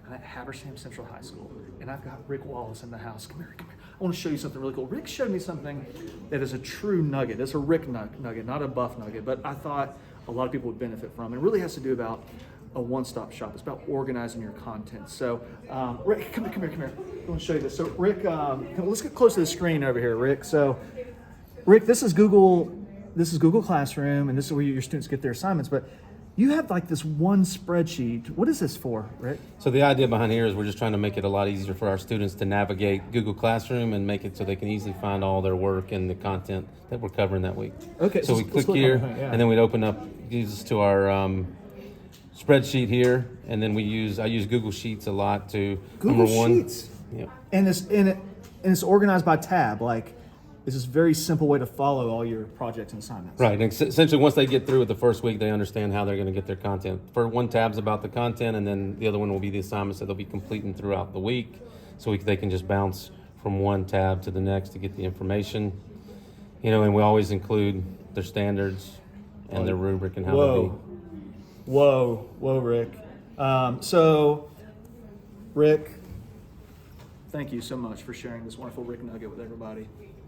I'm at Habersham Central High School, and I've got Ric Wallace in the house. Come here, come here. I want to show you something really cool. Rick showed me something that is a true nugget. It's a Rick nugget, not a Buff nugget, but I thought a lot of people would benefit from it. It really has to do about a one-stop shop. It's about organizing your content. So, Rick, come here. I want to show you this. So, Rick, let's get close to the screen over here, Rick. So, Rick, this is Google Classroom, and this is where your students get their assignments. But you have like this one spreadsheet. What is this for, Rick? So the idea behind here is we're just trying to make it a lot easier for our students to navigate Google Classroom and make it so they can easily find all their work and the content that we're covering that week. Okay. So we click here, and then we'd open up, gives us to our spreadsheet here, and then I use Google Sheets a lot to Google Sheets. Yeah. And it's organized by tab. Like, it's this very simple way to follow all your projects and assignments. Right. And essentially, once they get through with the first week, they understand how they're going to get their content. For one tab's about the content, and then the other one will be the assignments that they'll be completing throughout the week. So they can just bounce from one tab to the next to get the information. And we always include their standards and their rubric and how they'll be. Whoa, Rick. So, Rick, thank you so much for sharing this wonderful Rick nugget with everybody.